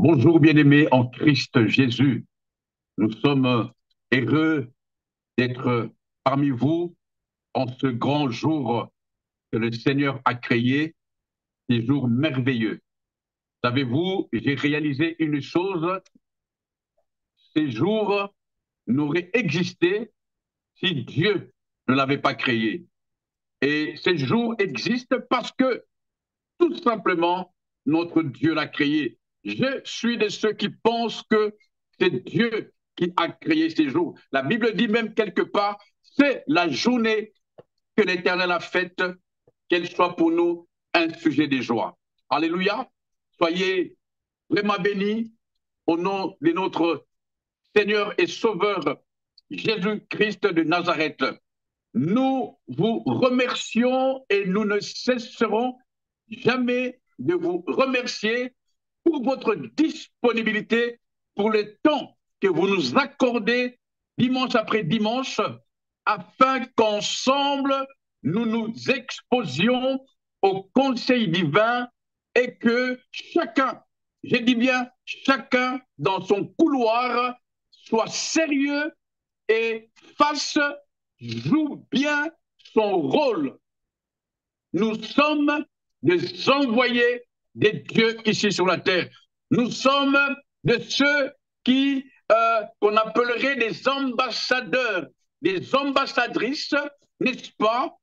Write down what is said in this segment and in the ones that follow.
Bonjour bien-aimés en Christ Jésus. Nous sommes heureux d'être parmi vous en ce grand jour que le Seigneur a créé, ces jours merveilleux. Savez-vous, j'ai réalisé une chose, ces jours n'auraient existé si Dieu ne l'avait pas créé. Et ces jours existent parce que tout simplement notre Dieu l'a créé. Je suis de ceux qui pensent que c'est Dieu qui a créé ces jours. La Bible dit même quelque part, c'est la journée que l'Éternel a faite, qu'elle soit pour nous un sujet de joie. Alléluia. Soyez vraiment bénis au nom de notre Seigneur et Sauveur Jésus-Christ de Nazareth. Nous vous remercions et nous ne cesserons jamais de vous remercier pour votre disponibilité, pour le temps que vous nous accordez dimanche après dimanche, afin qu'ensemble, nous nous exposions au conseil divin et que chacun, je dis bien chacun dans son couloir, soit sérieux et joue bien son rôle. Nous sommes des envoyés de Dieu ici sur la terre. Nous sommes de ceux qu'on appellerait des ambassadeurs, des ambassadrices, n'est-ce pas,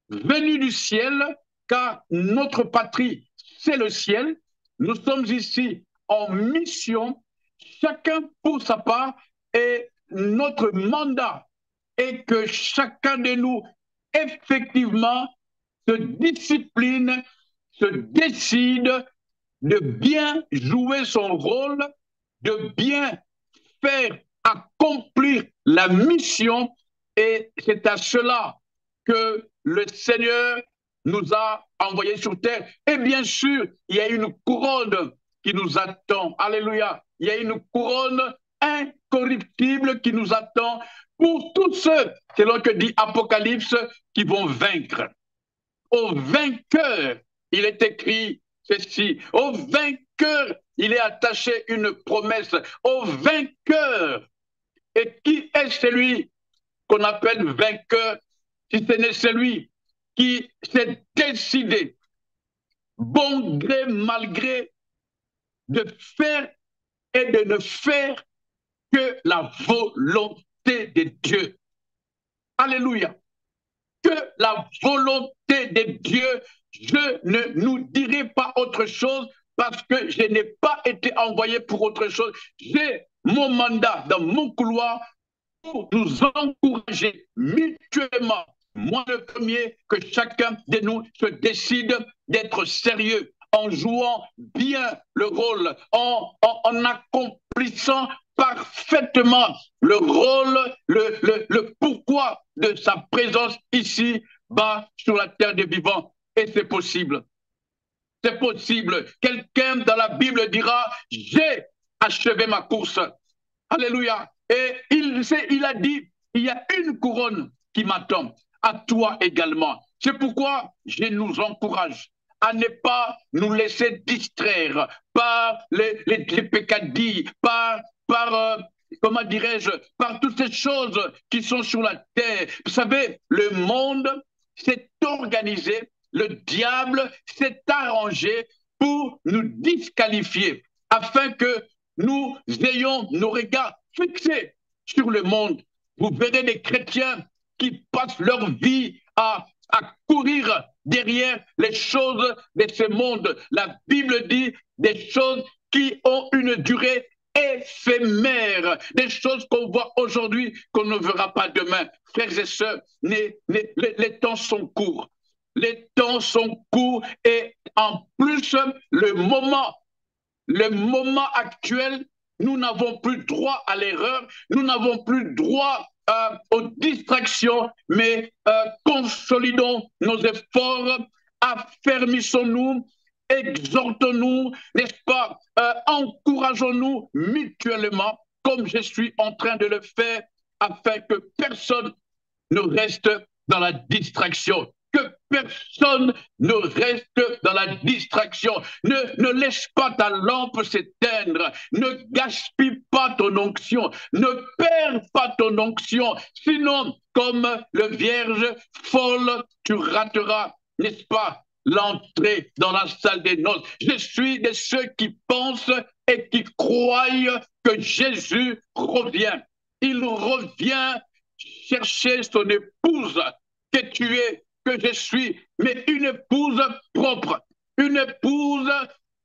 venus du ciel, car notre patrie, c'est le ciel. Nous sommes ici en mission, chacun pour sa part, et notre mandat est que chacun de nous, effectivement, se discipline, se décide de bien jouer son rôle, de bien faire accomplir la mission. Et c'est à cela que le Seigneur nous a envoyés sur terre. Et bien sûr, il y a une couronne qui nous attend. Alléluia. Il y a une couronne incorruptible qui nous attend pour tous ceux, selon que dit Apocalypse, qui vont vaincre. Au vainqueur, il est écrit ceci. Au vainqueur, il est attaché une promesse. Au vainqueur. Et qui est celui qu'on appelle vainqueur, si ce n'est celui qui s'est décidé, bon gré, mal gré, de faire et de ne faire que la volonté de Dieu. Alléluia. Que la volonté de Dieu, je ne nous dirai pas autre chose parce que je n'ai pas été envoyé pour autre chose. J'ai mon mandat dans mon couloir pour nous encourager mutuellement. Moi, le premier, que chacun de nous se décide d'être sérieux en jouant bien le rôle, en accomplissant parfaitement le rôle, le pourquoi de sa présence ici, bas, sur la terre des vivants. Et c'est possible. C'est possible. Quelqu'un dans la Bible dira, j'ai achevé ma course. Alléluia. Et il a dit, il y a une couronne qui m'attend, à toi également. C'est pourquoi je nous encourage à ne pas nous laisser distraire par les peccadilles, comment dirais-je, par toutes ces choses qui sont sur la terre. Vous savez, le monde s'est organisé, le diable s'est arrangé pour nous disqualifier, afin que nous ayons nos regards fixés sur le monde. Vous verrez des chrétiens qui passent leur vie à courir derrière les choses de ce monde. La Bible dit des choses qui ont une durée éphémère, des choses qu'on voit aujourd'hui, qu'on ne verra pas demain. Frères et sœurs, les temps sont courts. Les temps sont courts et en plus, le moment actuel, nous n'avons plus droit à l'erreur, nous n'avons plus droit aux distractions, mais consolidons nos efforts, affermissons-nous, exhortons-nous, n'est-ce pas, encourageons-nous mutuellement, comme je suis en train de le faire, afin que personne ne reste dans la distraction. que personne ne reste dans la distraction. Ne laisse pas ta lampe s'éteindre. Ne gaspille pas ton onction. Ne perds pas ton onction. Sinon, comme le vierge folle, tu rateras, n'est-ce pas, l'entrée dans la salle des noces. Je suis de ceux qui pensent et qui croient que Jésus revient. Il revient chercher son épouse que tu es, que je suis, mais une épouse propre, une épouse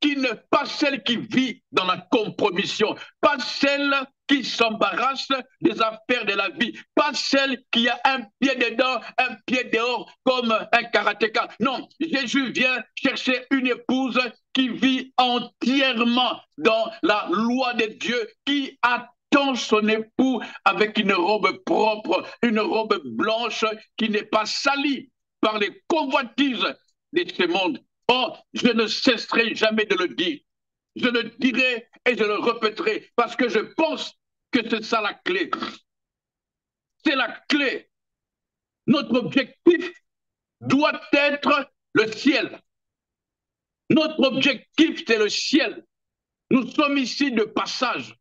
qui ne, pas celle qui vit dans la compromission, pas celle qui s'embarrasse des affaires de la vie, pas celle qui a un pied dedans, un pied dehors, comme un karatéka. Non, Jésus vient chercher une épouse qui vit entièrement dans la loi de Dieu, qui attend son époux avec une robe propre, une robe blanche qui n'est pas salie par les convoitises de ce monde. Oh, je ne cesserai jamais de le dire. Je le dirai et je le répéterai parce que je pense que c'est ça la clé. C'est la clé. Notre objectif doit être le ciel. Notre objectif, c'est le ciel. Nous sommes ici de passage.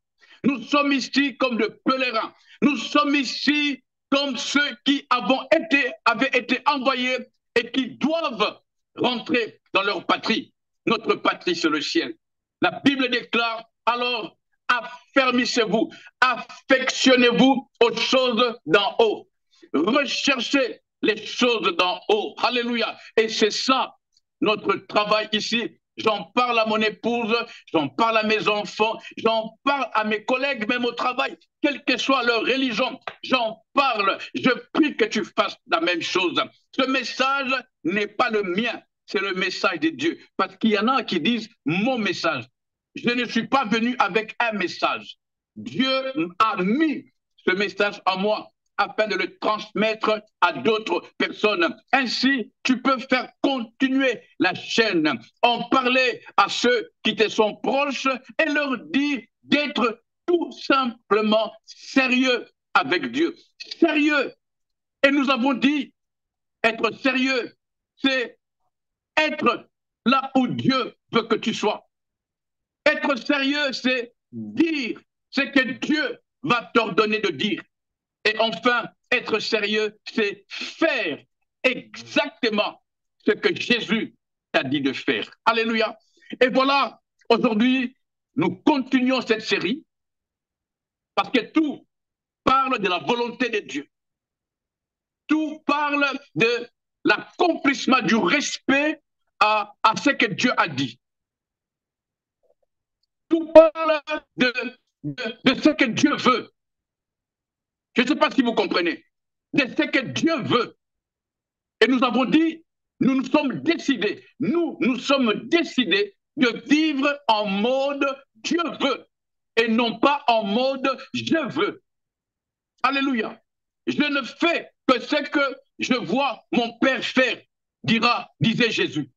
Nous sommes ici comme de pèlerins. Nous sommes ici comme ceux qui avaient été envoyés et qui doivent rentrer dans leur patrie. Notre patrie, c'est le ciel. La Bible déclare, alors, affermissez-vous, affectionnez-vous aux choses d'en haut. Recherchez les choses d'en haut. Alléluia. Et c'est ça, notre travail ici. J'en parle à mon épouse, j'en parle à mes enfants, j'en parle à mes collègues, même au travail, quelle que soit leur religion. J'en parle. Je prie que tu fasses la même chose. Ce message n'est pas le mien, c'est le message de Dieu. Parce qu'il y en a qui disent mon message. Je ne suis pas venu avec un message. Dieu a mis ce message en moi afin de le transmettre à d'autres personnes. Ainsi, tu peux faire continuer la chaîne, en parler à ceux qui te sont proches et leur dire d'être tout simplement sérieux avec Dieu. Sérieux. Et nous avons dit, être sérieux, c'est être là où Dieu veut que tu sois. Être sérieux, c'est dire ce que Dieu va t'ordonner de dire. Et enfin, être sérieux, c'est faire exactement ce que Jésus t'a dit de faire. Alléluia. Et voilà, aujourd'hui, nous continuons cette série parce que tout parle de la volonté de Dieu. Tout parle de l'accomplissement du respect à ce que Dieu a dit. Tout parle de ce que Dieu veut. Je ne sais pas si vous comprenez. De ce que Dieu veut. Et nous avons dit, nous nous sommes décidés de vivre en mode Dieu veut et non pas en mode je veux. Alléluia. Je ne fais que ce que je vois mon Père faire, disait Jésus.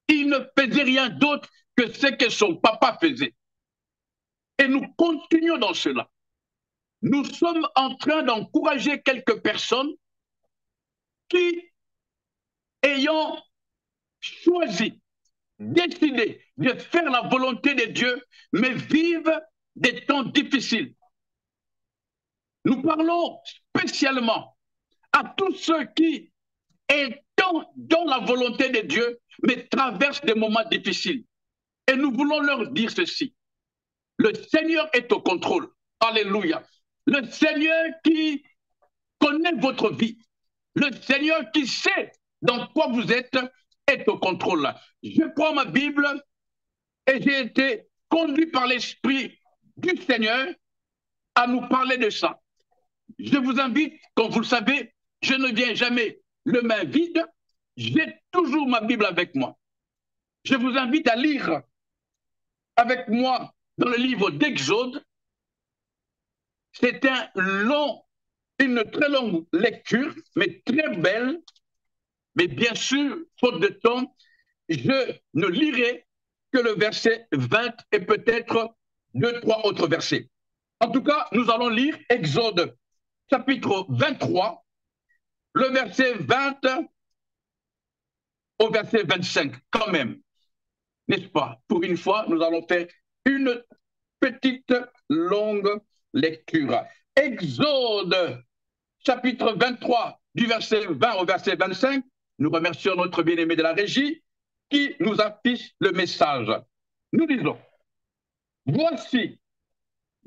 Il ne faisait rien d'autre que ce que son papa faisait. Et nous continuons dans cela. Nous sommes en train d'encourager quelques personnes qui, ayant choisi, décidé de faire la volonté de Dieu, mais vivent des temps difficiles. Nous parlons spécialement à tous ceux qui, étant dans la volonté de Dieu, mais traversent des moments difficiles. Et nous voulons leur dire ceci. Le Seigneur est au contrôle. Alléluia. Le Seigneur qui connaît votre vie. Le Seigneur qui sait dans quoi vous êtes est au contrôle. Je prends ma Bible et j'ai été conduit par l'Esprit du Seigneur à nous parler de ça. Je vous invite, comme vous le savez, je ne viens jamais le main vide, j'ai toujours ma Bible avec moi. Je vous invite à lire avec moi dans le livre d'Exode. C'est une très longue lecture, mais très belle. Mais bien sûr, faute de temps, je ne lirai que le verset 20 et peut-être 2-3 autres versets. En tout cas, nous allons lire Exode chapitre 23, le verset 20 au verset 25, quand même. N'est-ce pas? Pour une fois, nous allons faire une petite longue lecture. Exode, chapitre 23, du verset 20 au verset 25. Nous remercions notre bien-aimé de la régie qui nous affiche le message. Nous disons, voici,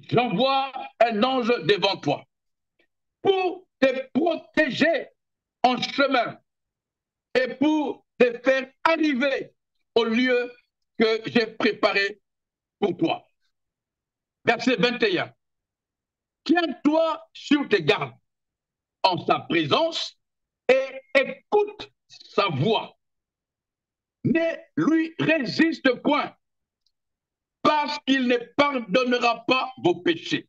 j'envoie un ange devant toi pour te protéger en chemin et pour te faire arriver au lieu que j'ai préparé pour toi. Verset 21. Tiens-toi sur tes gardes en sa présence et écoute sa voix. Ne lui résiste point, parce qu'il ne pardonnera pas vos péchés,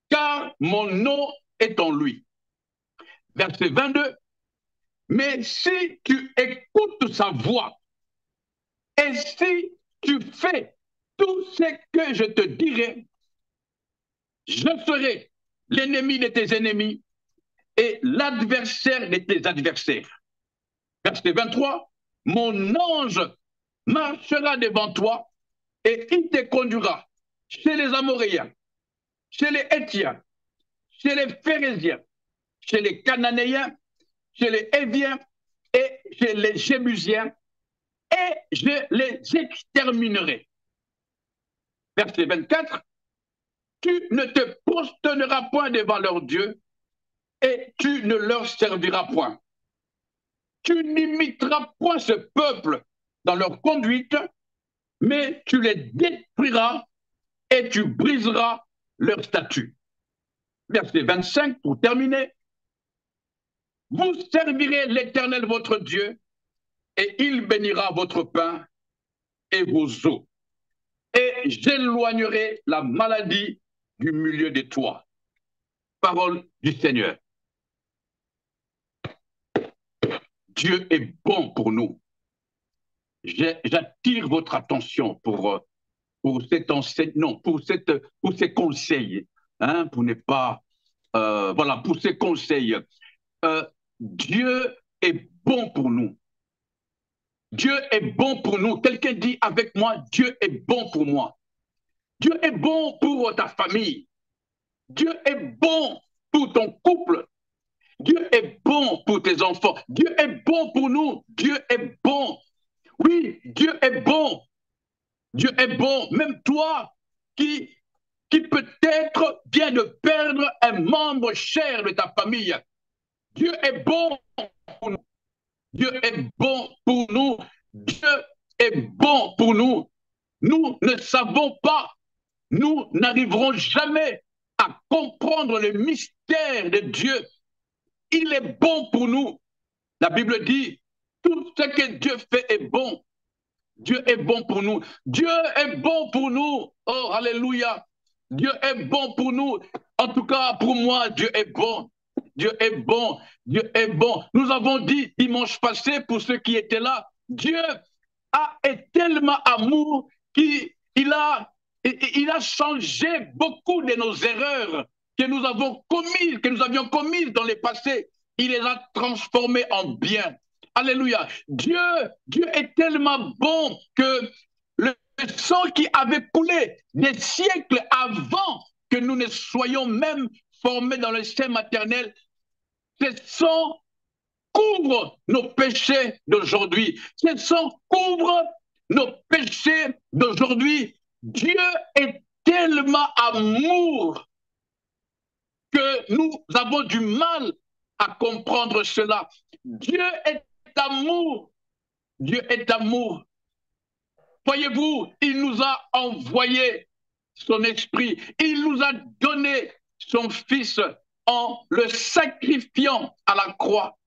car mon nom est en lui. Verset 22. Mais si tu écoutes sa voix, et si tu fais tout ce que je te dirai, je serai l'ennemi de tes ennemis et l'adversaire de tes adversaires. Verset 23, mon ange marchera devant toi et il te conduira chez les Amoréens, chez les Hétiens, chez les Phérésiens, chez les Cananéens, chez les Héviens et chez les Jébusiens, et je les exterminerai. Verset 24, tu ne te prosterneras point devant leur Dieu et tu ne leur serviras point. Tu n'imiteras point ce peuple dans leur conduite, mais tu les détruiras et tu briseras leur statut. Verset 25, pour terminer. Vous servirez l'Éternel votre Dieu, et il bénira votre pain et vos eaux. Et j'éloignerai la maladie du milieu de toi. Parole du Seigneur. Dieu est bon pour nous. J'attire votre attention pour cet enseignement, pour ces conseils, hein, pour ne pas, voilà, pour ces conseils. Dieu est bon pour nous. Dieu est bon pour nous. Quelqu'un dit avec moi, Dieu est bon pour moi. Dieu est bon pour ta famille. Dieu est bon pour ton couple. Dieu est bon pour tes enfants. Dieu est bon pour nous. Dieu est bon. Oui, Dieu est bon. Dieu est bon. Même toi qui peut-être vient de perdre un membre cher de ta famille. Dieu est bon pour nous. Dieu est bon pour nous. Dieu est bon pour nous. Nous ne savons pas, nous n'arriverons jamais à comprendre le mystère de Dieu. Il est bon pour nous. La Bible dit, tout ce que Dieu fait est bon. Dieu est bon pour nous. Dieu est bon pour nous. Oh, alléluia. Dieu est bon pour nous. En tout cas, pour moi, Dieu est bon. Dieu est bon. Dieu est bon. Nous avons dit dimanche passé, pour ceux qui étaient là, Dieu est tellement amour qu'il a changé beaucoup de nos erreurs que nous avons commises, que nous avions commises dans le passé. Il les a transformées en bien. Alléluia. Dieu est tellement bon que le sang qui avait coulé des siècles avant que nous ne soyons même formés dans le sein maternel, ce sang couvre nos péchés d'aujourd'hui. Ce sang couvre nos péchés d'aujourd'hui. Dieu est tellement amour que nous avons du mal à comprendre cela. Dieu est amour. Dieu est amour. Voyez-vous, il nous a envoyé son esprit. Il nous a donné son fils en le sacrifiant à la croix.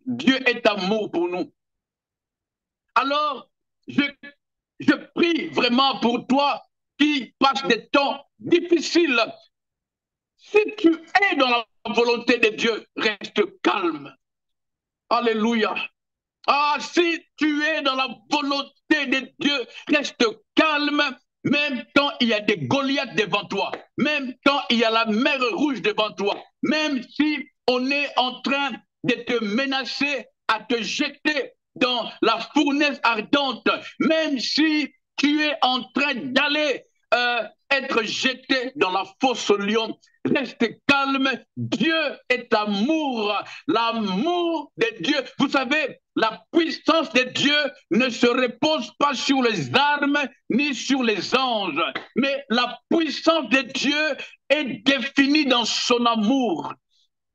Dieu est amour pour nous. Alors, je prie vraiment pour toi qui passe des temps difficiles. Si tu es dans la volonté de Dieu, reste calme. Alléluia. Ah, si tu es dans la volonté de Dieu, reste calme, même quand il y a des Goliaths devant toi, même quand il y a la mer rouge devant toi, même si on est en train de te menacer à te jeter dans la fournaise ardente, même si tu es en train d'aller être jeté dans la fosse au lion, reste calme. Dieu est amour. L'amour de Dieu. Vous savez, la puissance de Dieu ne se repose pas sur les armes ni sur les anges, mais la puissance de Dieu est définie dans son amour.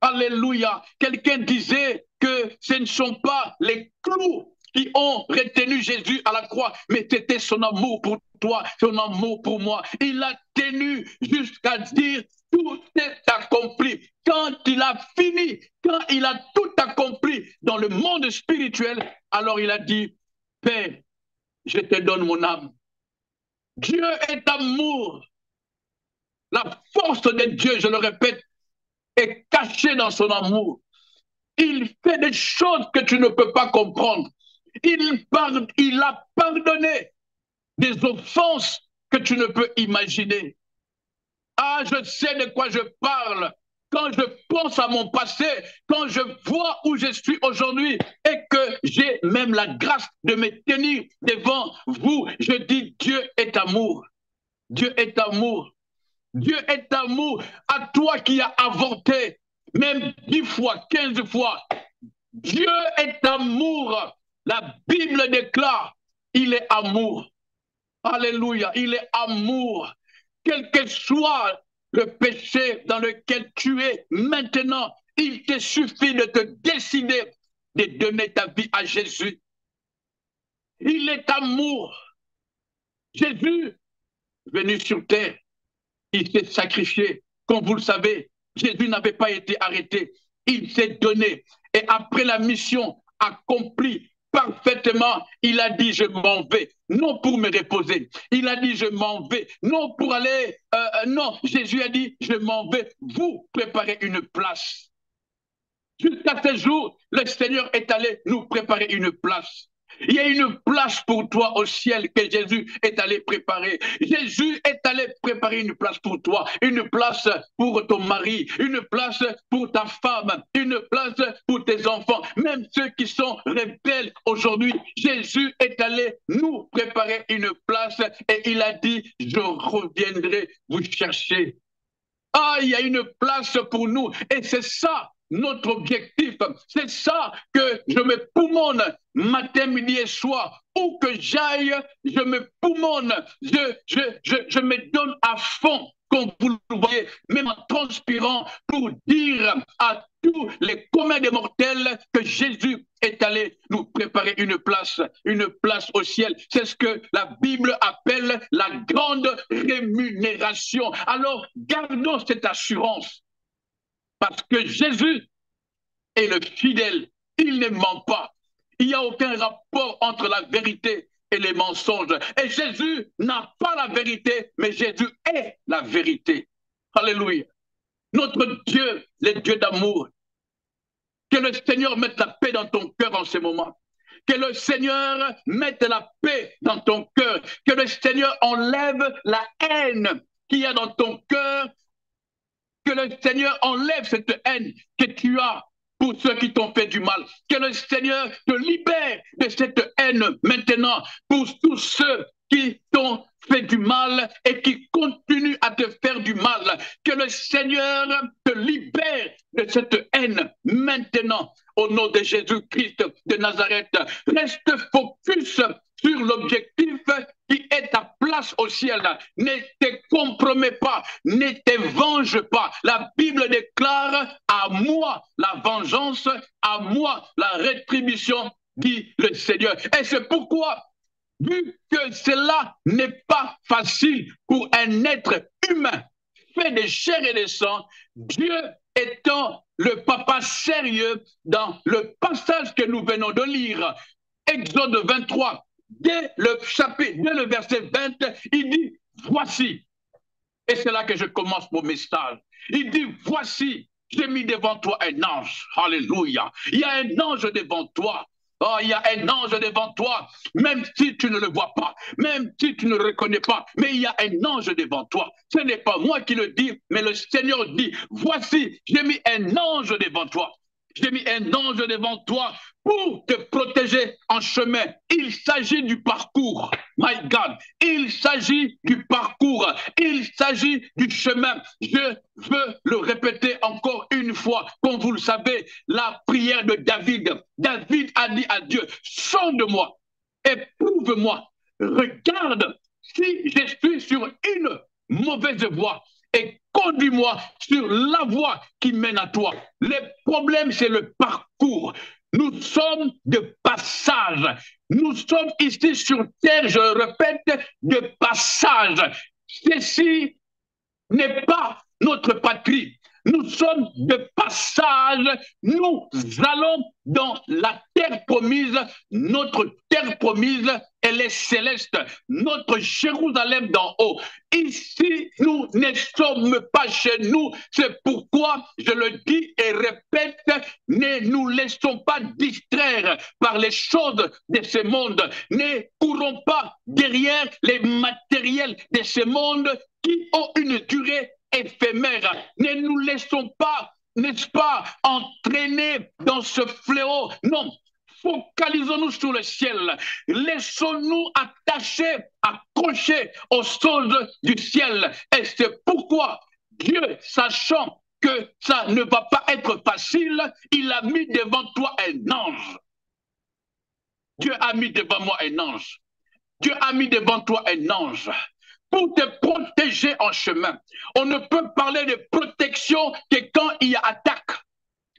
Alléluia. Quelqu'un disait que ce ne sont pas les clous qui ont retenu Jésus à la croix, mais c'était son amour pour toi, son amour pour moi. Il a tenu jusqu'à dire tout est accompli. Quand il a fini, quand il a tout accompli dans le monde spirituel, alors il a dit, Père, je te donne mon âme. Dieu est amour. La force de Dieu, je le répète, est cachée dans son amour. Il fait des choses que tu ne peux pas comprendre. Il a pardonné des offenses que tu ne peux imaginer. Ah, je sais de quoi je parle. Quand je pense à mon passé, quand je vois où je suis aujourd'hui et que j'ai même la grâce de me tenir devant vous, je dis Dieu est amour. Dieu est amour. Dieu est amour. À toi qui as avorté, même 10 fois, 15 fois, Dieu est amour. La Bible déclare, il est amour. Alléluia, il est amour. Quel que soit le péché dans lequel tu es maintenant, il te suffit de te décider de donner ta vie à Jésus. Il est amour. Jésus, venu sur terre, il s'est sacrifié. Comme vous le savez, Jésus n'avait pas été arrêté. Il s'est donné. Et après la mission accomplie parfaitement, il a dit, je m'en vais. Non pour me reposer. Il a dit, je m'en vais. Non pour aller... non, Jésus a dit, je m'en vais. Vous préparez une place. Jusqu'à ce jour, le Seigneur est allé nous préparer une place. Il y a une place pour toi au ciel que Jésus est allé préparer. Jésus est allé préparer une place pour toi, une place pour ton mari, une place pour ta femme, une place pour tes enfants, même ceux qui sont rebelles aujourd'hui. Jésus est allé nous préparer une place et il a dit, je reviendrai vous chercher. Ah, il y a une place pour nous et c'est ça notre objectif. C'est ça que je me poumonne matin, midi et soir. Où que j'aille, je me poumonne. Je me donne à fond, comme vous le voyez, même en transpirant, pour dire à tous les communs des mortels que Jésus est allé nous préparer une place au ciel. C'est ce que la Bible appelle la grande rémunération. Alors, gardons cette assurance. Parce que Jésus est le fidèle, il ne ment pas. Il n'y a aucun rapport entre la vérité et les mensonges. Et Jésus n'a pas la vérité, mais Jésus est la vérité. Alléluia. Notre Dieu, le Dieu d'amour. Que le Seigneur mette la paix dans ton cœur en ce moment. Que le Seigneur mette la paix dans ton cœur. Que le Seigneur enlève la haine qu'il y a dans ton cœur. Que le Seigneur enlève cette haine que tu as pour ceux qui t'ont fait du mal. Que le Seigneur te libère de cette haine maintenant pour tous ceux qui t'ont fait du mal et qui continuent à te faire du mal. Que le Seigneur te libère de cette haine maintenant. Au nom de Jésus-Christ de Nazareth, reste focus sur l'objectif qui est ta place au ciel. Ne te compromets pas, ne te venge pas. La Bible déclare à moi la vengeance, à moi la rétribution, dit le Seigneur. Et c'est pourquoi, vu que cela n'est pas facile pour un être humain fait de chair et de sang, Dieu étant le papa sérieux dans le passage que nous venons de lire, Exode 23, dès le verset 20, il dit, voici, et c'est là que je commence mon message, il dit, voici, j'ai mis devant toi un ange, alléluia, il y a un ange devant toi. Oh, il y a un ange devant toi, même si tu ne le vois pas, même si tu ne le reconnais pas, mais il y a un ange devant toi. Ce n'est pas moi qui le dis, mais le Seigneur dit, voici, j'ai mis un ange devant toi. J'ai mis un ange devant toi pour te protéger en chemin. Il s'agit du parcours. My God, il s'agit du parcours. Il s'agit du chemin. Je veux le répéter encore une fois. Comme vous le savez, la prière de David. David a dit à Dieu, sonde-moi, éprouve-moi, regarde si je suis sur une mauvaise voie et conduis-moi sur la voie qui mène à toi. Le problème, c'est le parcours. Nous sommes de passage. Nous sommes ici sur terre, je le répète, de passage. Ceci n'est pas notre patrie. Nous sommes de passage. Nous allons dans la terre promise. Notre terre promise, elle est céleste. Notre Jérusalem d'en haut. Ici, nous ne sommes pas chez nous. C'est pourquoi je le dis et répète, ne nous laissons pas distraire par les choses de ce monde. Ne courons pas derrière les matériels de ce monde qui ont une durée éphémère. Ne nous laissons pas, n'est-ce pas, entraîner dans ce fléau. Non, focalisons-nous sur le ciel. Laissons-nous attacher, accrocher aux choses du ciel. Et c'est pourquoi Dieu, sachant que ça ne va pas être facile, il a mis devant toi un ange. Dieu a mis devant moi un ange. Dieu a mis devant toi un ange pour te protéger en chemin. On ne peut parler de protection que quand il y a attaque.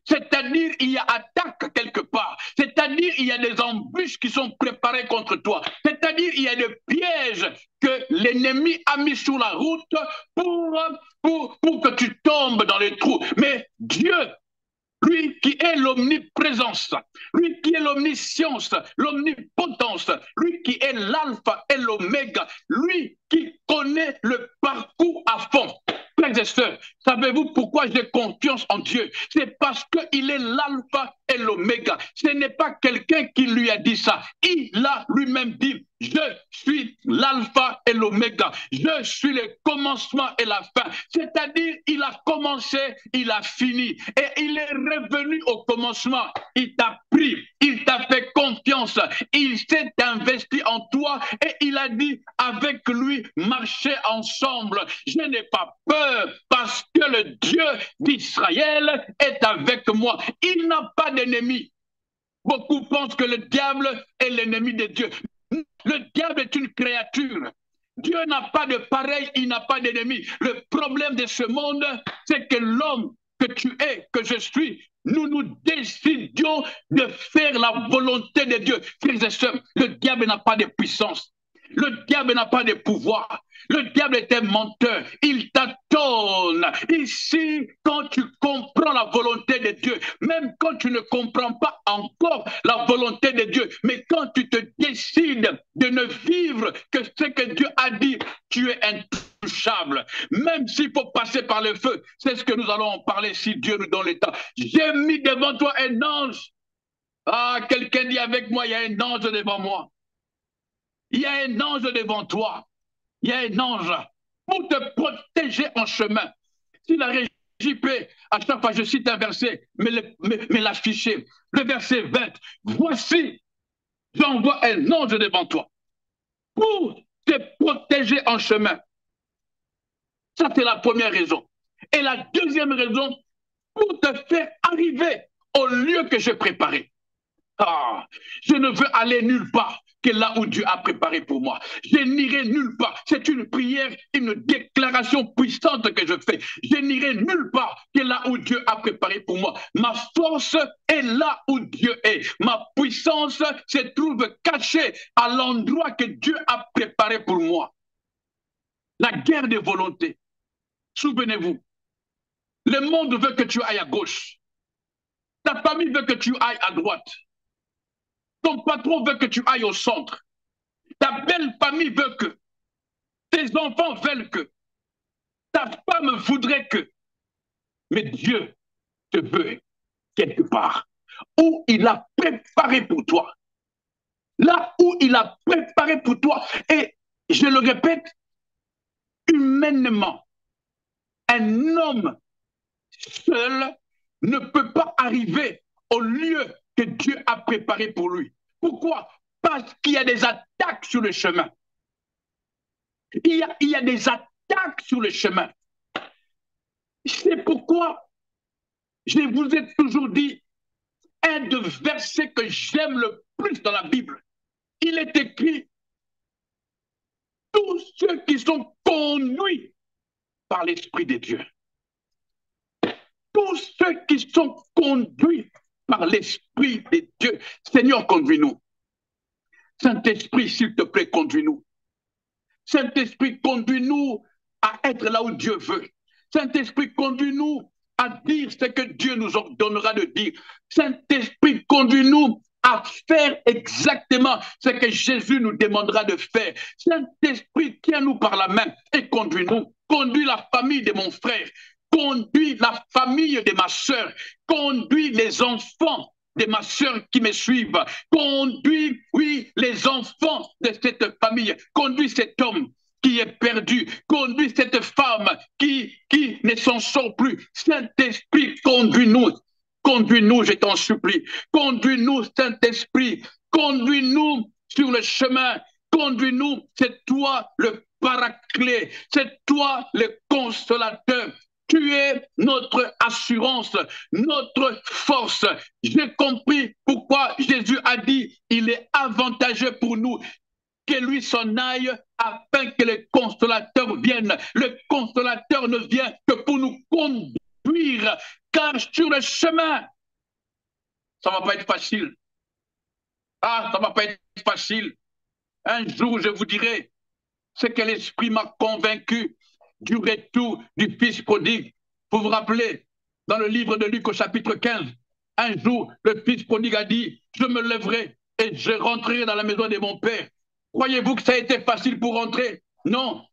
C'est-à-dire, il y a attaque quelque part. C'est-à-dire, il y a des embûches qui sont préparées contre toi. C'est-à-dire, il y a des pièges que l'ennemi a mis sur la route pour que tu tombes dans les trous. Mais Dieu, lui qui est l'omniprésence, lui qui est l'omniscience, l'omnipotence, lui qui est l'alpha et l'oméga, lui qui connaît le parcours à fond. Frères et sœurs, savez-vous pourquoi j'ai confiance en Dieu? C'est parce qu'il est l'alpha et l'oméga. Ce n'est pas quelqu'un qui lui a dit ça. Il a lui-même dit, je suis l'alpha et l'oméga. Je suis le commencement et la fin. C'est-à-dire, il a commencé, il a fini. Et il est revenu au commencement. Il t'a pris, il t'a fait confiance. Il s'est investi en toi et il a dit, avec lui, marchez ensemble. Je n'ai pas peur parce que le Dieu d'Israël est avec moi. Il n'a pas d'ennemi. Beaucoup pensent que le diable est l'ennemi de Dieu. Le diable est une créature. Dieu n'a pas de pareil, il n'a pas d'ennemi. Le problème de ce monde, c'est que l'homme que tu es, que je suis, nous nous décidions de faire la volonté de Dieu. Frères et sœurs, le diable n'a pas de puissance. Le diable n'a pas de pouvoir. Le diable est un menteur. Il tâtonne. Ici, quand tu comprends la volonté de Dieu, même quand tu ne comprends pas encore la volonté de Dieu, mais quand tu te décides de ne vivre que ce que Dieu a dit, tu es intouchable. Même s'il faut passer par le feu, c'est ce que nous allons en parler si Dieu nous donne le temps. J'ai mis devant toi un ange. Ah, quelqu'un dit avec moi, il y a un ange devant moi. Il y a un ange devant toi. Il y a un ange pour te protéger en chemin. Si la régie peut, à chaque fois je cite un verset, mais l'afficher. Le verset 20. Voici, j'envoie un ange devant toi pour te protéger en chemin. Ça, c'est la première raison. Et la deuxième raison, pour te faire arriver au lieu que j'ai préparé. Ah, je ne veux aller nulle part que là où Dieu a préparé pour moi. Je n'irai nulle part. C'est une prière, une déclaration puissante que je fais. Je n'irai nulle part que là où Dieu a préparé pour moi. Ma force est là où Dieu est. Ma puissance se trouve cachée à l'endroit que Dieu a préparé pour moi. La guerre des volontés. Souvenez-vous, le monde veut que tu ailles à gauche. Ta famille veut que tu ailles à droite. Ton patron veut que tu ailles au centre. Ta belle famille veut que. Tes enfants veulent que. Ta femme voudrait que. Mais Dieu te veut quelque part où il a préparé pour toi. Là où il a préparé pour toi. Et je le répète, humainement, un homme seul ne peut pas arriver au lieu que Dieu a préparé pour lui. Pourquoi? Parce qu'il y a des attaques sur le chemin. Il y a des attaques sur le chemin. C'est pourquoi je vous ai toujours dit, un des versets que j'aime le plus dans la Bible, il est écrit, tous ceux qui sont conduits par l'Esprit de Dieu. Tous ceux qui sont conduits par l'Esprit de Dieu. Seigneur, conduis-nous. Saint-Esprit, s'il te plaît, conduis-nous. Saint-Esprit, conduis-nous à être là où Dieu veut. Saint-Esprit, conduis-nous à dire ce que Dieu nous ordonnera de dire. Saint-Esprit, conduis-nous à faire exactement ce que Jésus nous demandera de faire. Saint-Esprit, tiens-nous par la main et conduis-nous. Conduis la famille de mon frère. Conduis la famille de ma sœur. Conduis les enfants de ma sœur qui me suivent. Conduis, oui, les enfants de cette famille. Conduis cet homme qui est perdu. Conduis cette femme qui ne s'en sort plus. Saint-Esprit, conduis-nous. Conduis-nous, je t'en supplie. Conduis-nous, Saint-Esprit. Conduis-nous sur le chemin. Conduis-nous. C'est toi le paraclet. C'est toi le consolateur. Tu es notre assurance, notre force. J'ai compris pourquoi Jésus a dit, il est avantageux pour nous que lui s'en aille afin que le consolateur vienne. Le consolateur ne vient que pour nous conduire, car sur le chemin, ça ne va pas être facile. Ah, ça ne va pas être facile. Un jour, je vous dirai ce que l'Esprit m'a convaincu du retour du Fils prodigue. Vous vous rappelez, dans le livre de Luc au chapitre 15, un jour, le Fils prodigue a dit, je me lèverai et je rentrerai dans la maison de mon Père. Croyez-vous que ça a été facile pour rentrer? Non,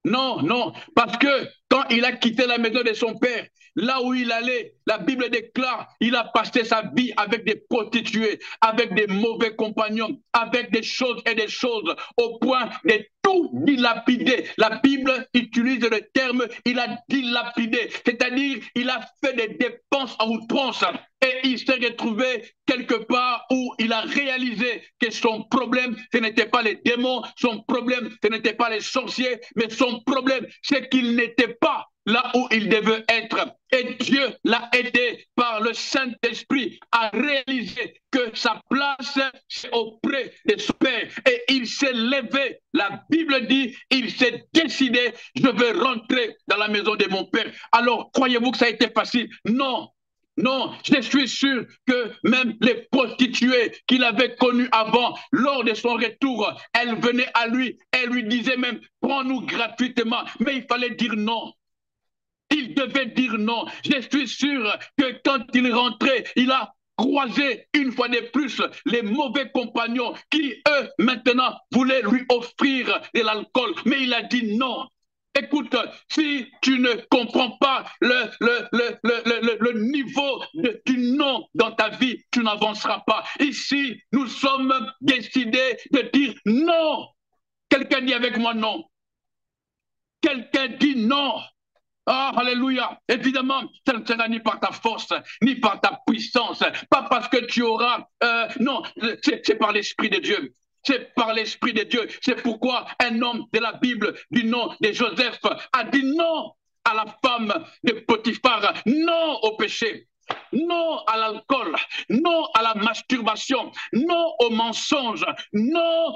non, non, parce que quand il a quitté la maison de son père, là où il allait, la Bible déclare, il a passé sa vie avec des prostituées, avec des mauvais compagnons, avec des choses et des choses, au point de tout dilapider. La Bible utilise le terme, il a dilapidé, c'est-à-dire il a fait des dépenses à outrance. Et il s'est retrouvé quelque part où il a réalisé que son problème, ce n'était pas les démons, son problème, ce n'était pas les sorciers, mais son problème, c'est qu'il n'était pas là où il devait être. Et Dieu l'a aidé par le Saint-Esprit à réaliser que sa place, c'est auprès de son Père. Et il s'est levé. La Bible dit, il s'est décidé, je vais rentrer dans la maison de mon Père. Alors, croyez-vous que ça a été facile? Non. Non, je suis sûr que même les prostituées qu'il avait connues avant, lors de son retour, elles venaient à lui, elles lui disaient même, prends-nous gratuitement. Mais il fallait dire non. Il devait dire non. Je suis sûr que quand il rentrait, il a croisé une fois de plus les mauvais compagnons qui, eux, maintenant, voulaient lui offrir de l'alcool. Mais il a dit non. Écoute, si tu ne comprends pas le niveau du non dans ta vie, tu n'avanceras pas. Ici, nous sommes décidés de dire non. Quelqu'un dit avec moi non. Quelqu'un dit non. Ah, alléluia. Évidemment, ça ne sera ni par ta force, ni par ta puissance. Pas parce que tu auras... non, c'est par l'Esprit de Dieu. C'est par l'Esprit de Dieu. C'est pourquoi un homme de la Bible du nom de Joseph a dit non à la femme de Potiphar, non au péché, non à l'alcool, non à la masturbation, non au mensonge, non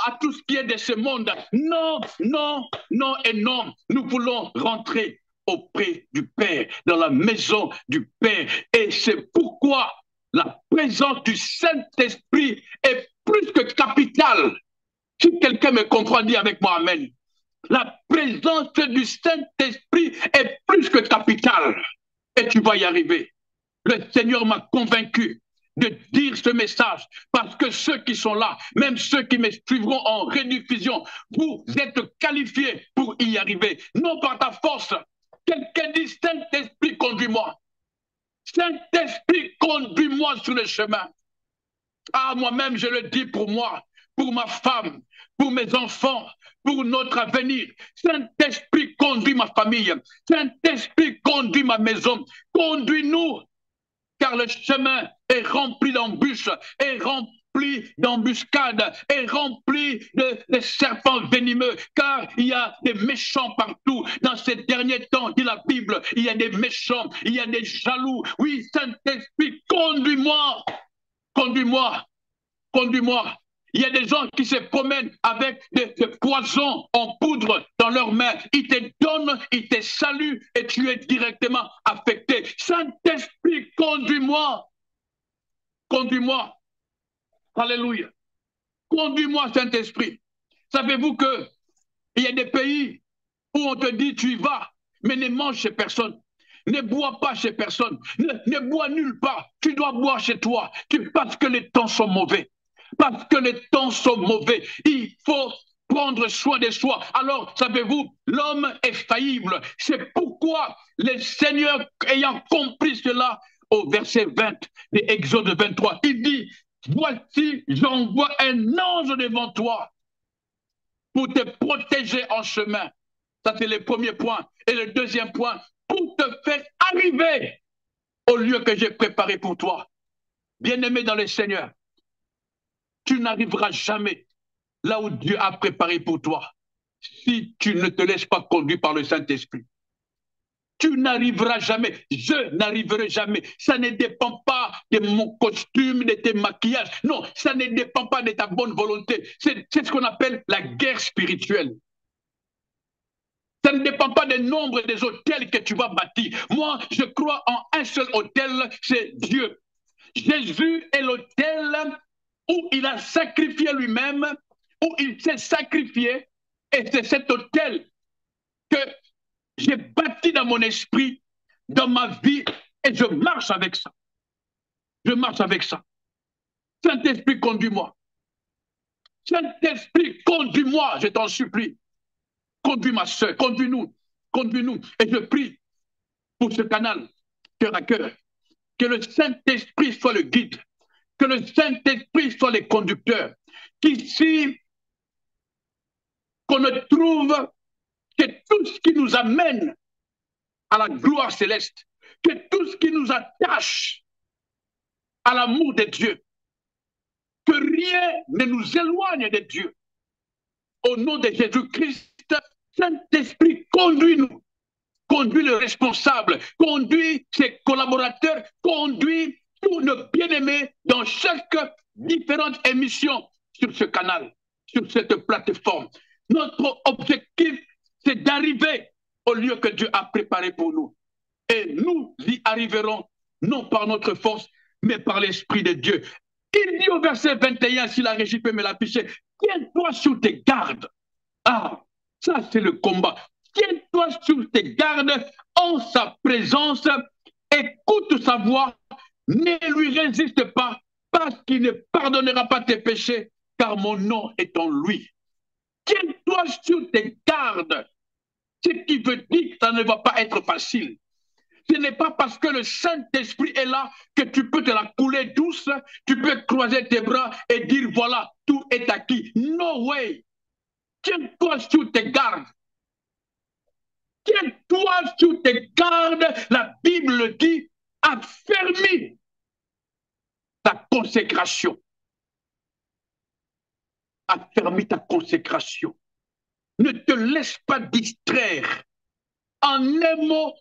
à tout ce qui est de ce monde. Non, non, non et non. Nous voulons rentrer auprès du Père, dans la maison du Père. Et c'est pourquoi la présence du Saint-Esprit est plus que capitale. Si quelqu'un me comprend, dit avec moi Amen. La présence du Saint-Esprit est plus que capitale. Et tu vas y arriver. Le Seigneur m'a convaincu de dire ce message parce que ceux qui sont là, même ceux qui me suivront en rediffusion, vous êtes qualifiés pour y arriver. Non par ta force. Quelqu'un dit Saint-Esprit, conduis-moi. Saint-Esprit, conduis-moi sur le chemin. Ah, moi-même, je le dis pour moi, pour ma femme, pour mes enfants, pour notre avenir. Saint-Esprit, conduis ma famille. Saint-Esprit, conduis ma maison. Conduis-nous. car le chemin est rempli d'embûches, est rempli d'embuscades, est rempli de serpents venimeux, car il y a des méchants partout. Dans ces derniers temps, dit la Bible, il y a des méchants, il y a des jaloux. Oui, Saint-Esprit, conduis-moi, conduis-moi, conduis-moi. Il y a des gens qui se promènent avec des poisons en poudre dans leurs mains. Ils te donnent, ils te saluent et tu es directement affecté. Saint-Esprit, conduis-moi. Conduis-moi. Alléluia. Conduis-moi, Saint-Esprit. Savez-vous que il y a des pays où on te dit tu y vas, mais ne mange chez personne. Ne bois pas chez personne. Ne bois nulle part. Tu dois boire chez toi. Parce que les temps sont mauvais. Parce que les temps sont mauvais. Il faut prendre soin de soi. Alors, savez-vous, l'homme est faillible. C'est pourquoi le Seigneur, ayant compris cela, au verset 20 de Exode 23, il dit, voici, j'envoie un ange devant toi pour te protéger en chemin. Ça, c'est le premier point. Et le deuxième point, pour te faire arriver au lieu que j'ai préparé pour toi. Bien-aimé dans le Seigneur, tu n'arriveras jamais là où Dieu a préparé pour toi si tu ne te laisses pas conduire par le Saint-Esprit. Tu n'arriveras jamais, je n'arriverai jamais. Ça ne dépend pas de mon costume, de tes maquillages. Non, ça ne dépend pas de ta bonne volonté. C'est ce qu'on appelle la guerre spirituelle. Ça ne dépend pas du nombre des hôtels que tu vas bâtir. Moi, je crois en un seul hôtel, c'est Dieu. Jésus est l'autel où il a sacrifié lui-même, où il s'est sacrifié, et c'est cet autel que j'ai bâti dans mon esprit, dans ma vie, et je marche avec ça. Je marche avec ça. Saint-Esprit, conduis-moi. Saint-Esprit, conduis-moi, je t'en supplie. Conduis ma soeur, conduis-nous, conduis-nous. Et je prie pour ce canal, cœur à cœur, que le Saint-Esprit soit le guide, que le Saint-Esprit soit le conducteur, qu'ici, qu'on ne trouve que tout ce qui nous amène à la gloire céleste, que tout ce qui nous attache à l'amour de Dieu, que rien ne nous éloigne de Dieu. Au nom de Jésus-Christ, Saint-Esprit, conduis-nous, conduis le responsable, conduis ses collaborateurs, conduis tous nos bien-aimés dans chaque différente émission sur ce canal, sur cette plateforme. Notre objectif, c'est d'arriver au lieu que Dieu a préparé pour nous. Et nous y arriverons, non par notre force, mais par l'Esprit de Dieu. Il dit au verset 21, si la régie peut me l'afficher, tiens-toi sur tes gardes. Ah, ça c'est le combat. Tiens-toi sur tes gardes en sa présence, écoute sa voix, ne lui résiste pas, parce qu'il ne pardonnera pas tes péchés, car mon nom est en lui. Tiens-toi sur tes gardes, ce qui veut dire que ça ne va pas être facile. Ce n'est pas parce que le Saint-Esprit est là que tu peux te la couler douce, tu peux croiser tes bras et dire voilà, tout est acquis. No way. Tiens-toi sur tes gardes. Tiens-toi sur tes gardes. La Bible dit affermis ta consécration. Affermis ta consécration. Ne te laisse pas distraire. En un mot,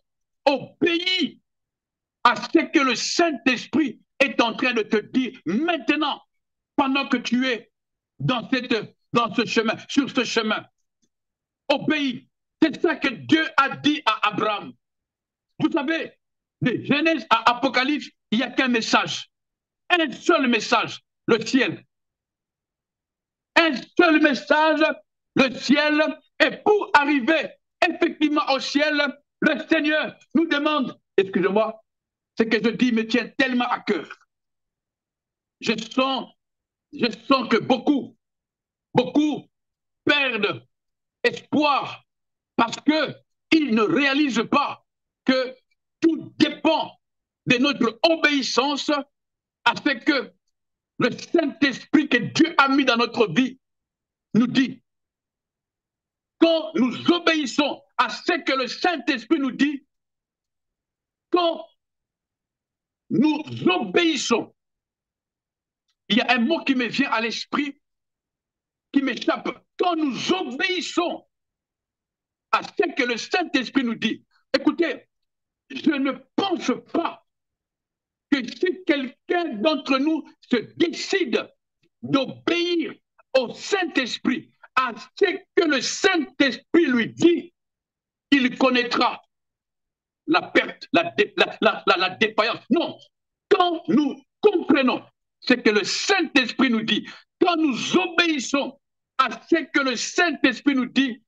obéis à ce que le Saint-Esprit est en train de te dire maintenant, pendant que tu es dans ce chemin, sur ce chemin. Obéis. C'est ça que Dieu a dit à Abraham. Vous savez, de Genèse à Apocalypse, il n'y a qu'un message. Un seul message, le ciel. Un seul message, le ciel. Et pour arriver effectivement au ciel, le Seigneur nous demande, excusez-moi, ce que je dis me tient tellement à cœur. Je sens que beaucoup perdent espoir parce qu'ils ne réalisent pas que tout dépend de notre obéissance à ce que le Saint-Esprit que Dieu a mis dans notre vie nous dit. Quand nous obéissons à ce que le Saint-Esprit nous dit, quand nous obéissons. Il y a un mot qui me vient à l'esprit, qui m'échappe. Quand nous obéissons à ce que le Saint-Esprit nous dit, écoutez, je ne pense pas que si quelqu'un d'entre nous se décide d'obéir au Saint-Esprit, à ce que le Saint-Esprit lui dit, il connaîtra la perte, la défaillance. Non, quand nous comprenons ce que le Saint-Esprit nous dit, quand nous obéissons à ce que le Saint-Esprit nous dit,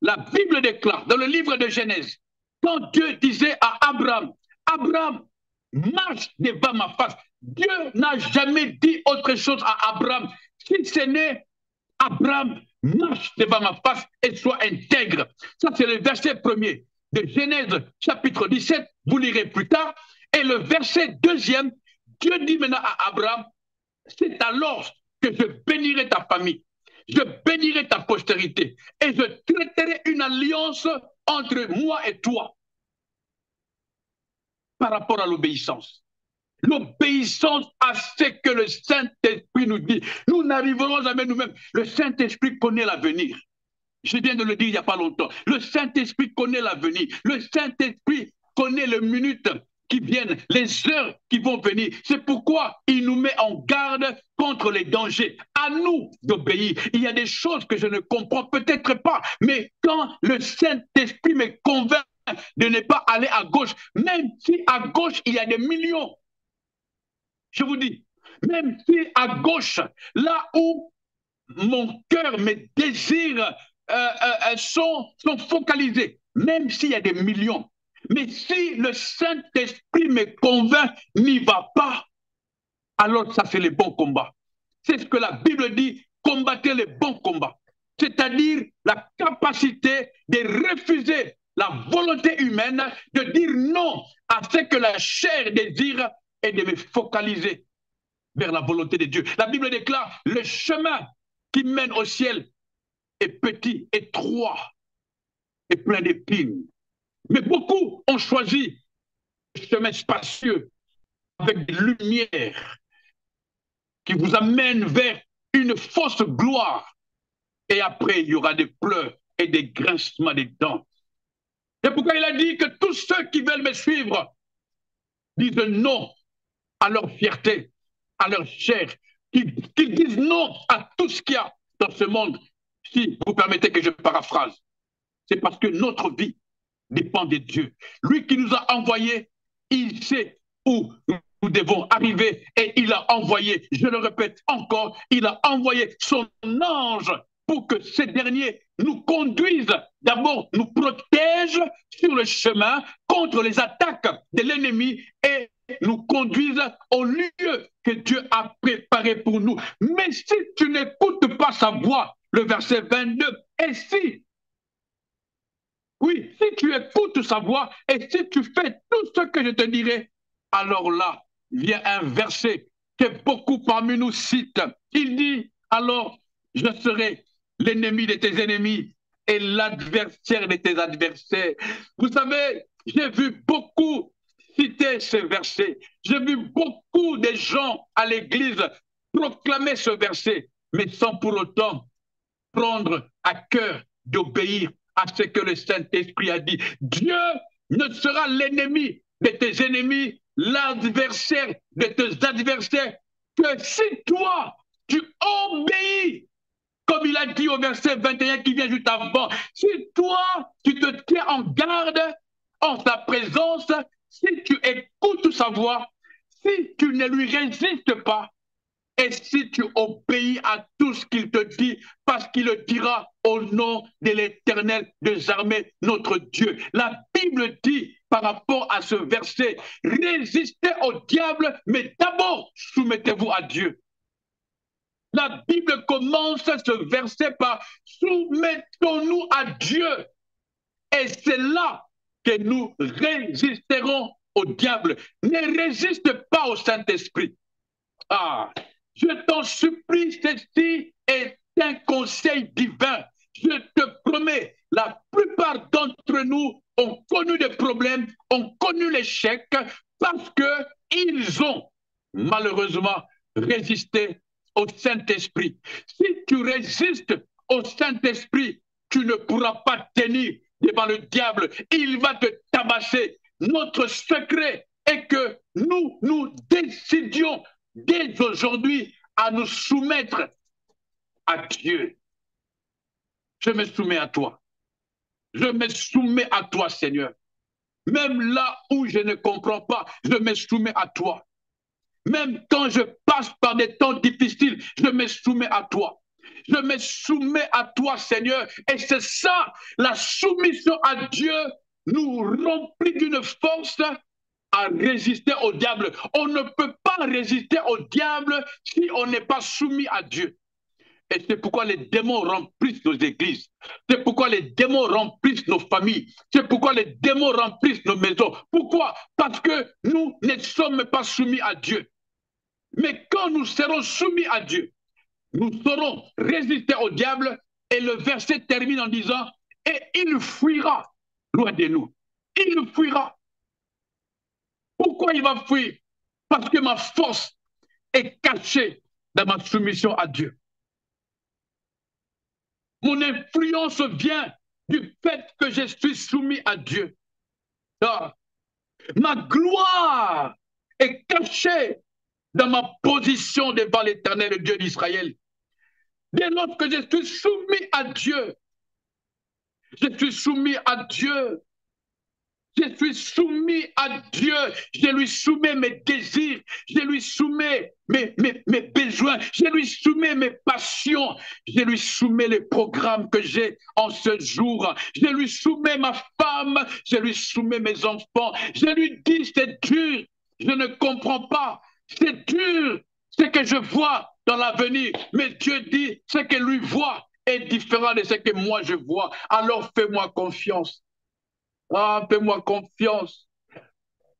la Bible déclare dans le livre de Genèse, quand Dieu disait à Abraham, Abraham, marche devant ma face. Dieu n'a jamais dit autre chose à Abraham, si ce n'est Abraham, marche devant ma face et sois intègre. Ça, c'est le verset premier de Genèse chapitre 17, vous lirez plus tard. Et le verset deuxième, Dieu dit maintenant à Abraham, c'est alors que je bénirai ta famille, je bénirai ta postérité et je traiterai une alliance entre moi et toi par rapport à l'obéissance. L'obéissance à ce que le Saint-Esprit nous dit. Nous n'arriverons jamais nous-mêmes. Le Saint-Esprit connaît l'avenir. Je viens de le dire il n'y a pas longtemps. Le Saint-Esprit connaît l'avenir. Le Saint-Esprit connaît les minutes qui viennent, les heures qui vont venir. C'est pourquoi il nous met en garde contre les dangers. À nous d'obéir. Il y a des choses que je ne comprends peut-être pas, mais quand le Saint-Esprit me convainc de ne pas aller à gauche, même si à gauche il y a des millions, je vous dis, même si à gauche, là où mon cœur, mes désirs sont focalisés, même s'il y a des millions, mais si le Saint-Esprit me convainc, n'y va pas, alors ça c'est le bon combat. C'est ce que la Bible dit, combattez le bon combat. C'est-à-dire la capacité de refuser la volonté humaine, de dire non à ce que la chair désire et de me focaliser vers la volonté de Dieu. La Bible déclare, le chemin qui mène au ciel est petit, étroit et plein d'épines. Mais beaucoup ont choisi le chemin spacieux avec des lumières qui vous amènent vers une fausse gloire. Et après, il y aura des pleurs et des grincements des dents. C'est pourquoi il a dit que tous ceux qui veulent me suivre disent non à leur fierté, à leur chair, qu'ils disent non à tout ce qu'il y a dans ce monde. Si vous permettez que je paraphrase, c'est parce que notre vie dépend de Dieu. Lui qui nous a envoyés, il sait où nous devons arriver et il a envoyé, je le répète encore, il a envoyé son ange pour que ces derniers nous conduisent, d'abord nous protègent sur le chemin contre les attaques de l'ennemi et nous conduisent au lieu que Dieu a préparé pour nous. Mais si tu n'écoutes pas sa voix, le verset 22, et si, oui, si tu écoutes sa voix et si tu fais tout ce que je te dirai, alors là vient un verset que beaucoup parmi nous citent. Il dit, alors je serai l'ennemi de tes ennemis et l'adversaire de tes adversaires. Vous savez, j'ai vu beaucoup citer ce verset. J'ai vu beaucoup de gens à l'église proclamer ce verset, mais sans pour autant prendre à cœur d'obéir à ce que le Saint-Esprit a dit. Dieu ne sera l'ennemi de tes ennemis, l'adversaire de tes adversaires, que si toi, tu obéis, comme il a dit au verset 21 qui vient juste avant, si toi, tu te tiens en garde en sa présence, si tu écoutes sa voix, si tu ne lui résistes pas, et si tu obéis à tout ce qu'il te dit, parce qu'il le dira au nom de l'Éternel des armées, notre Dieu. La Bible dit par rapport à ce verset, résistez au diable, mais d'abord soumettez-vous à Dieu. La Bible commence ce verset par soumettons-nous à Dieu. Et c'est là que nous résisterons au diable. Ne résiste pas au Saint-Esprit. Ah, je t'en supplie, ceci est un conseil divin. Je te promets, la plupart d'entre nous ont connu des problèmes, ont connu l'échec parce que ils ont malheureusement résisté au Saint-Esprit. Si tu résistes au Saint-Esprit, tu ne pourras pas tenir devant le diable. Il va te tabasser. Notre secret est que nous décidions dès aujourd'hui à nous soumettre à Dieu. Je me soumets à toi. Je me soumets à toi, Seigneur. Même là où je ne comprends pas, je me soumets à toi. Même quand je passe par des temps difficiles, je me soumets à toi. Je me soumets à toi, Seigneur. Et c'est ça, la soumission à Dieu nous remplit d'une force à résister au diable. On ne peut pas résister au diable si on n'est pas soumis à Dieu. Et c'est pourquoi les démons remplissent nos églises. C'est pourquoi les démons remplissent nos familles. C'est pourquoi les démons remplissent nos maisons. Pourquoi? Parce que nous ne sommes pas soumis à Dieu. Mais quand nous serons soumis à Dieu, nous saurons résister au diable. Et le verset termine en disant, et il fuira loin de nous. Il fuira. Pourquoi il va fuir? Parce que ma force est cachée dans ma soumission à Dieu. Mon influence vient du fait que je suis soumis à Dieu. Ah, ma gloire est cachée dans ma position devant l'Éternel, le Dieu d'Israël. Dès lors que je suis soumis à Dieu, je suis soumis à Dieu. Je suis soumis à Dieu, je lui soumets mes désirs, je lui soumets mes besoins, je lui soumets mes passions, je lui soumets les programmes que j'ai en ce jour, je lui soumets ma femme, je lui soumets mes enfants, je lui dis c'est dur, je ne comprends pas, c'est dur, ce que je vois dans l'avenir, mais Dieu dit ce que lui voit est différent de ce que moi je vois, alors fais-moi confiance. Ah, fais-moi confiance.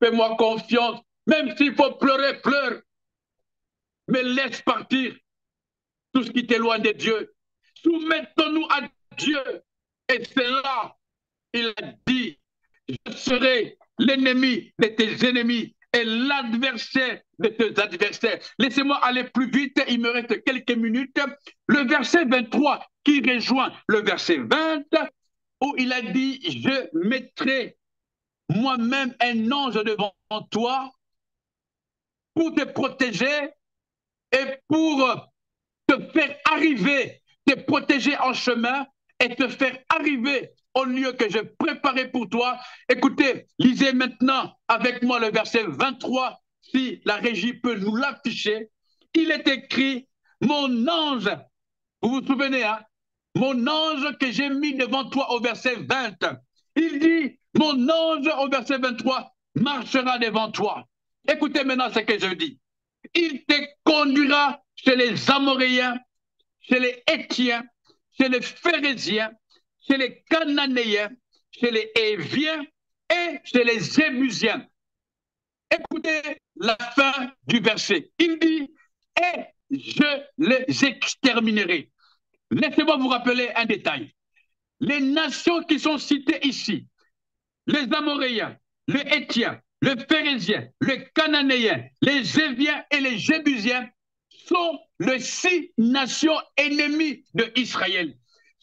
Fais-moi confiance. Même s'il faut pleurer, pleure. Mais laisse partir tout ce qui t'éloigne de Dieu. Soumettons-nous à Dieu. Et c'est là, il a dit, je serai l'ennemi de tes ennemis et l'adversaire de tes adversaires. Laissez-moi aller plus vite, il me reste quelques minutes. Le verset 23 qui rejoint le verset 20, où il a dit, je mettrai moi-même un ange devant toi pour te protéger et pour te faire arriver, te protéger en chemin et te faire arriver au lieu que je préparais pour toi. Écoutez, lisez maintenant avec moi le verset 23, si la régie peut nous l'afficher. Il est écrit, mon ange, vous vous souvenez, hein? Mon ange que j'ai mis devant toi au verset 20. Il dit, mon ange au verset 23 marchera devant toi. Écoutez maintenant ce que je dis. Il te conduira chez les Amoréens, chez les Hétiens, chez les Phérésiens, chez les Cananéens, chez les Héviens et chez les Jébusiens. Écoutez la fin du verset. Il dit, et je les exterminerai. Laissez-moi vous rappeler un détail. Les nations qui sont citées ici, les Amoréens, les Hétiens, les Phérésiens, les Cananéens, les Héviens et les Jébusiens sont les 6 nations ennemies d'Israël,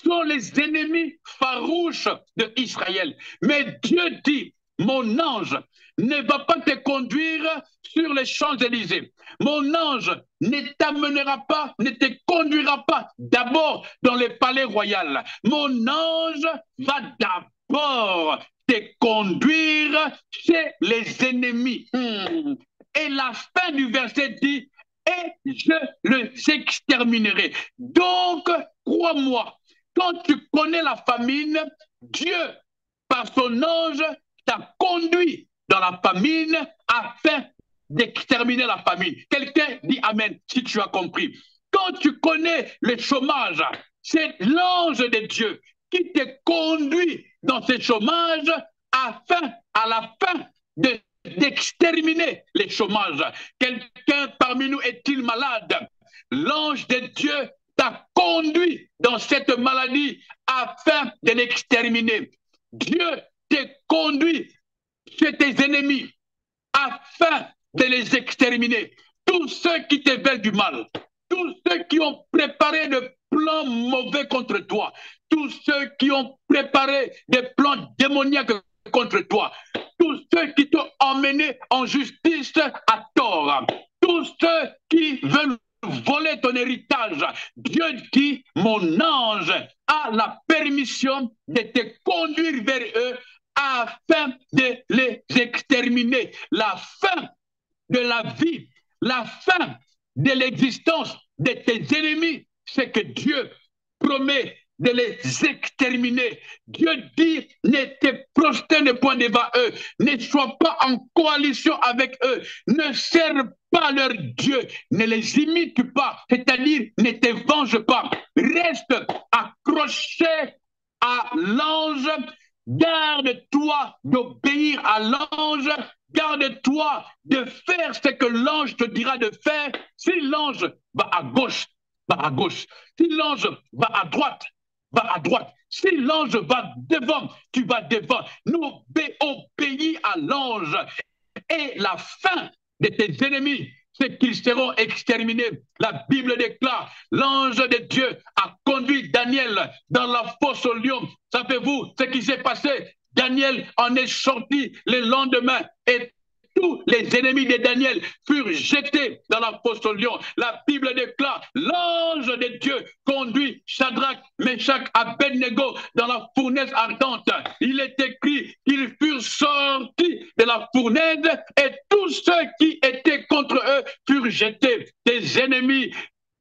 sont les ennemis farouches d'Israël. Mais Dieu dit, mon ange ne va pas te conduire sur les Champs-Élysées. Mon ange ne t'amènera pas, ne te conduira pas d'abord dans le palais royal. Mon ange va d'abord te conduire chez les ennemis. Et la fin du verset dit, et je les exterminerai. Donc, crois-moi, quand tu connais la famine, Dieu, par son ange, t'a conduit dans la famine afin d'exterminer la famine. Quelqu'un dit Amen si tu as compris. Quand tu connais le chômage, c'est l'ange de Dieu qui te conduit dans ce chômage afin, à la fin, d'exterminer les chômages. Quelqu'un parmi nous est-il malade? L'ange de Dieu t'a conduit dans cette maladie afin de l'exterminer. Dieu te conduit chez tes ennemis afin de les exterminer. Tous ceux qui te veulent du mal, tous ceux qui ont préparé des plans mauvais contre toi, tous ceux qui ont préparé des plans démoniaques contre toi, tous ceux qui t'ont emmené en justice à tort, tous ceux qui veulent voler ton héritage, Dieu dit, mon ange a la permission de te conduire vers eux afin de les exterminer. La fin de la vie, la fin de l'existence de tes ennemis, c'est que Dieu promet de les exterminer. Dieu dit, ne te prosterne point devant eux, ne sois pas en coalition avec eux, ne serve pas leur Dieu, ne les imite pas, c'est-à-dire ne te venge pas, reste accroché à l'ange, garde-toi d'obéir à l'ange, garde-toi de faire ce que l'ange te dira de faire. Si l'ange va à gauche, va à gauche. Si l'ange va à droite, va à droite. Si l'ange va devant, tu vas devant. Nous obéis à l'ange. Et la fin de tes ennemis, c'est qu'ils seront exterminés. La Bible déclare, l'ange de Dieu a conduit Daniel dans la fosse au lion. Savez-vous ce qui s'est passé? Daniel en est sorti le lendemain et tous les ennemis de Daniel furent jetés dans la fosse au lion. La Bible déclare, l'ange de Dieu conduit Shadrach, Meshach, Abednego dans la fournaise ardente. Il est écrit qu'ils furent sortis de la fournaise et tous ceux qui étaient contre eux furent jetés. Tes ennemis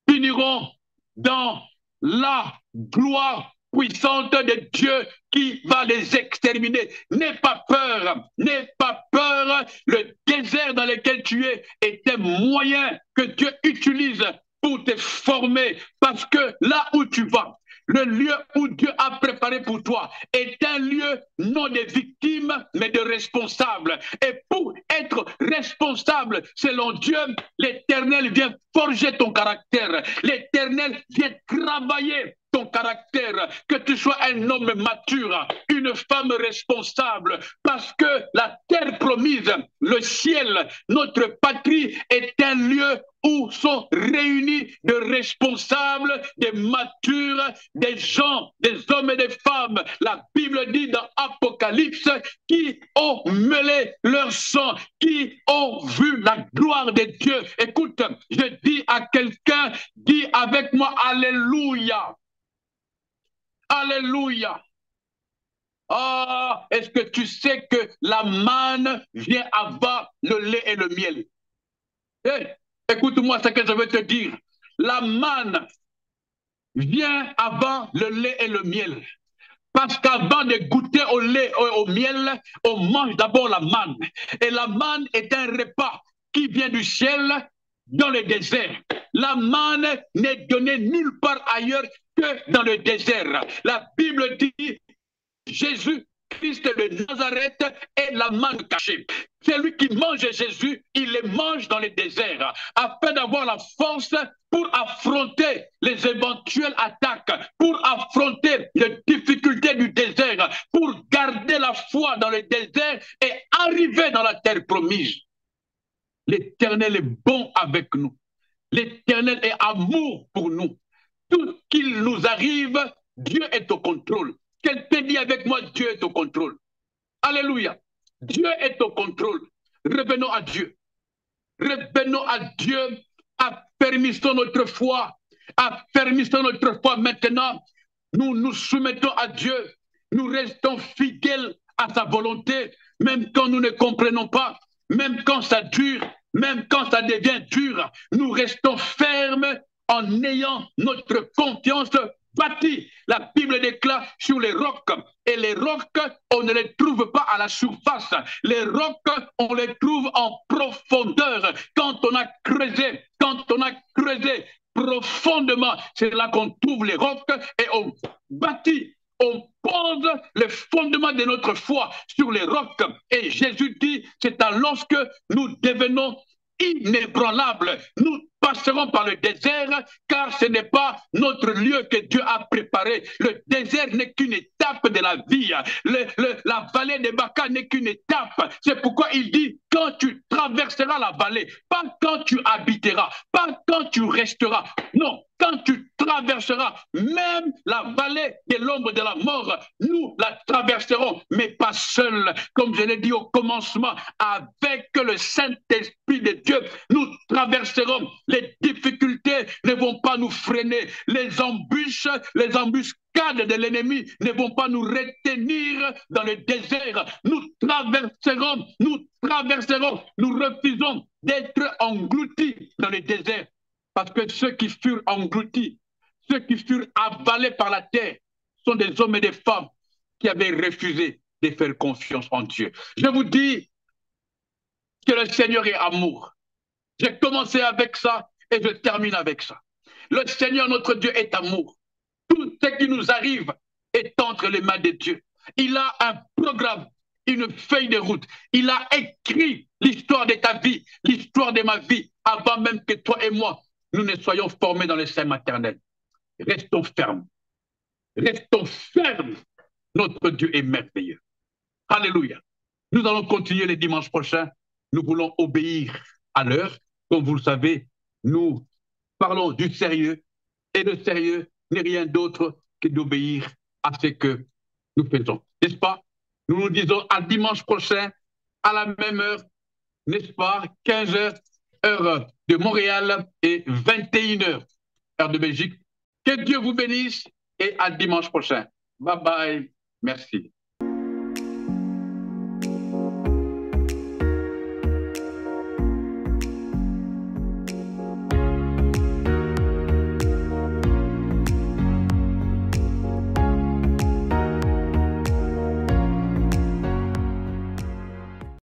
finiront dans la gloire puissante de Dieu qui va les exterminer. N'aie pas peur, n'aie pas peur. Le désert dans lequel tu es est un moyen que Dieu utilise pour te former, parce que là où tu vas, le lieu où Dieu a préparé pour toi est un lieu non de victimes, mais de responsables. Et pour être responsable selon Dieu, l'Éternel vient forger ton caractère. L'Éternel vient travailler ton caractère, que tu sois un homme mature, une femme responsable, parce que la terre promise, le ciel, notre patrie est un lieu où sont réunis des responsables, des matures, des gens, des hommes et des femmes. La Bible dit dans Apocalypse, qui ont mêlé leur sang, qui ont vu la gloire de Dieu. Écoute, je dis à quelqu'un, dis avec moi, Alléluia. Alléluia. Ah, est-ce que tu sais que la manne vient avant le lait et le miel? Hey, écoute-moi ce que je veux te dire. La manne vient avant le lait et le miel. Parce qu'avant de goûter au lait et au miel, on mange d'abord la manne. Et la manne est un repas qui vient du ciel dans le désert. La manne n'est donnée nulle part ailleurs que dans le désert. La Bible dit, Jésus Christ de Nazareth est la manne cachée. Celui qui mange Jésus, il les mange dans le désert, afin d'avoir la force pour affronter les éventuelles attaques, pour affronter les difficultés du désert, pour garder la foi dans le désert et arriver dans la terre promise. L'Éternel est bon avec nous. L'Éternel est amour pour nous. Tout ce qu'il nous arrive, Dieu est au contrôle. Quelqu'un dit avec moi, Dieu est au contrôle. Alléluia. Dieu est au contrôle. Revenons à Dieu. Revenons à Dieu. Affermissons notre foi. Affermissons notre foi maintenant. Nous nous soumettons à Dieu. Nous restons fidèles à sa volonté, même quand nous ne comprenons pas, même quand ça dure, même quand ça devient dur. Nous restons fermes en ayant notre confiance bâti. La Bible déclare sur les rocs. Et les rocs, on ne les trouve pas à la surface. Les rocs, on les trouve en profondeur. Quand on a creusé profondément, c'est là qu'on trouve les rocs et on bâtit. On pose le fondement de notre foi sur les rocs. Et Jésus dit, c'est alors que nous devenons inébranlables. Nous passerons par le désert, car ce n'est pas notre lieu que Dieu a préparé. Le désert n'est qu'une étape de la vie. La vallée de Baca n'est qu'une étape. C'est pourquoi il dit, quand tu traverseras la vallée, pas quand tu habiteras, pas quand tu resteras. Non, quand tu traverseras même la vallée de l'ombre de la mort, nous la traverserons, mais pas seul. Comme je l'ai dit au commencement, avec le Saint-Esprit de Dieu, nous traverserons. Les difficultés ne vont pas nous freiner. Les embuscades de l'ennemi ne vont pas nous retenir dans le désert. Nous traverserons, nous refusons d'être engloutis dans le désert. Parce que ceux qui furent engloutis, ceux qui furent avalés par la terre, sont des hommes et des femmes qui avaient refusé de faire confiance en Dieu. Je vous dis que le Seigneur est amour. J'ai commencé avec ça et je termine avec ça. Le Seigneur, notre Dieu, est amour. Tout ce qui nous arrive est entre les mains de Dieu. Il a un programme, une feuille de route. Il a écrit l'histoire de ta vie, l'histoire de ma vie, avant même que toi et moi, nous ne soyons formés dans le sein maternel. Restons fermes. Restons fermes. Notre Dieu est merveilleux. Alléluia. Nous allons continuer les dimanches prochains. Nous voulons obéir à l'heure. Comme vous le savez, nous parlons du sérieux. Et le sérieux n'est rien d'autre que d'obéir à ce que nous faisons. N'est-ce pas? Nous nous disons à dimanche prochain, à la même heure, n'est-ce pas? 15 h, heure de Montréal, et 21 h, heure de Belgique. Que Dieu vous bénisse et à dimanche prochain. Bye bye. Merci.